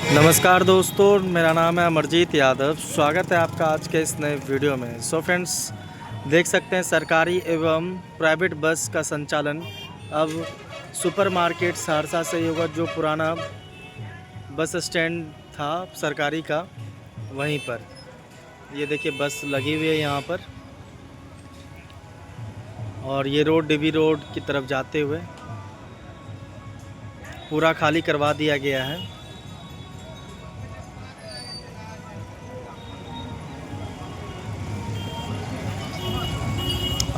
नमस्कार दोस्तों, मेरा नाम है अमरजीत यादव। स्वागत है आपका आज के इस नए वीडियो में। फ्रेंड्स, देख सकते हैं सरकारी एवं प्राइवेट बस का संचालन अब सुपरमार्केट सहरसा से ही होगा। जो पुराना बस स्टैंड था सरकारी का, वहीं पर ये देखिए बस लगी हुई है यहाँ पर, और ये रोड डीबी रोड की तरफ जाते हुए पूरा खाली करवा दिया गया है।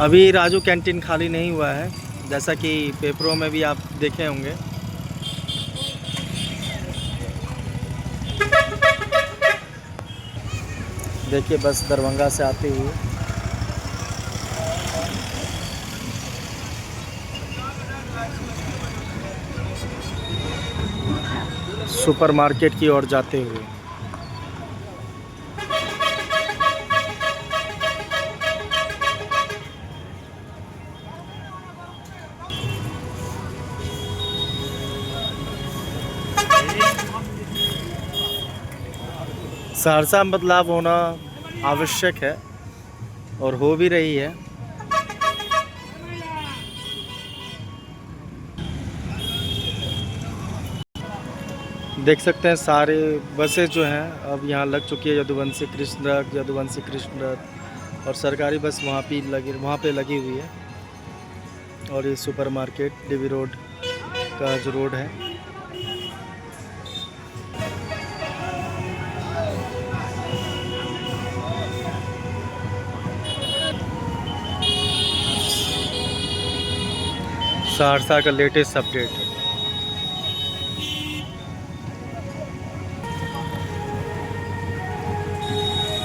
अभी राजू कैंटीन खाली नहीं हुआ है, जैसा कि पेपरों में भी आप देखे होंगे। देखिए बस दरभंगा से आती हुई सुपरमार्केट की ओर जाते हुए। सहरसा में बदलाव होना आवश्यक है और हो भी रही है। देख सकते हैं सारे बसें जो हैं अब यहाँ लग चुकी है। यदुवंशी कृष्ण रथ और सरकारी बस वहाँ पे लगी हुई है। और ये सुपरमार्केट डीबी रोड का जो रोड है, सहरसा का लेटेस्ट अपडेट।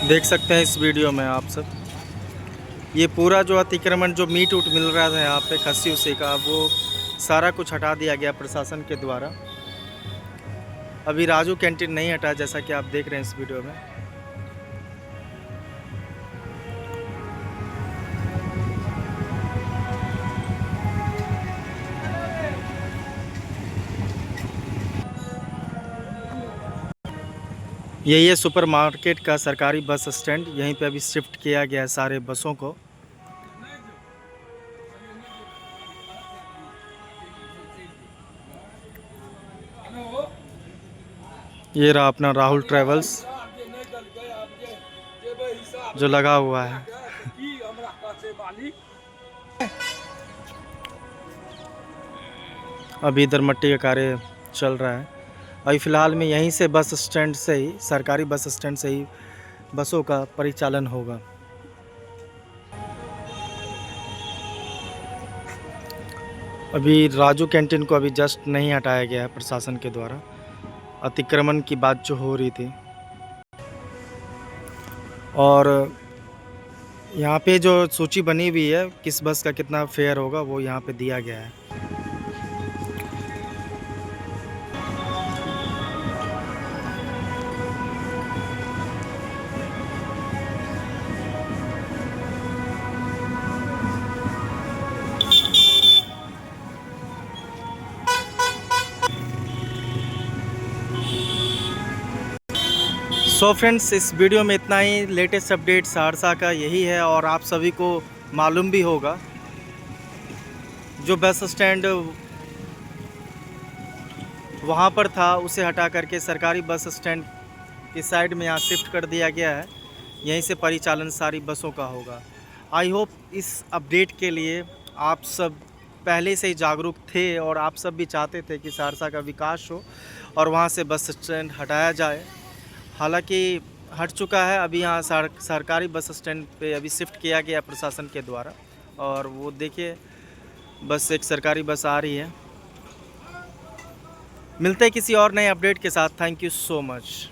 देख सकते हैं इस वीडियो में आप सब, ये पूरा जो अतिक्रमण जो मीट उट मिल रहा था यहाँ पे खस्सी उसी का, वो सारा कुछ हटा दिया गया प्रशासन के द्वारा। अभी राजू कैंटीन नहीं हटा, जैसा कि आप देख रहे हैं इस वीडियो में। यही है सुपरमार्केट का सरकारी बस स्टैंड। यहीं पे अभी शिफ्ट किया गया है सारे बसों को। ये रहा अपना राहुल ट्रैवल्स जो लगा हुआ है। अभी इधर मट्टी का कार्य चल रहा है। अभी फ़िलहाल में यहीं से बस स्टैंड से ही, सरकारी बस स्टैंड से ही बसों का परिचालन होगा। अभी राजू कैंटीन को अभी जस्ट नहीं हटाया गया है प्रशासन के द्वारा। अतिक्रमण की बात जो हो रही थी, और यहाँ पे जो सूची बनी हुई है किस बस का कितना फेयर होगा, वो यहाँ पे दिया गया है। फ्रेंड्स, इस वीडियो में इतना ही। लेटेस्ट अपडेट सहरसा का यही है, और आप सभी को मालूम भी होगा जो बस स्टैंड वहाँ पर था उसे हटा करके सरकारी बस स्टैंड की साइड में यहाँ शिफ्ट कर दिया गया है। यहीं से परिचालन सारी बसों का होगा। आई होप इस अपडेट के लिए आप सब पहले से ही जागरूक थे, और आप सब भी चाहते थे कि सहरसा का विकास हो और वहाँ से बस स्टैंड हटाया जाए। हालांकि हट चुका है। अभी यहाँ सरकारी बस स्टैंड पे अभी शिफ्ट किया गया प्रशासन के द्वारा, और वो देखिए बस एक सरकारी बस आ रही है। मिलते हैं किसी और नए अपडेट के साथ। Thank you so much.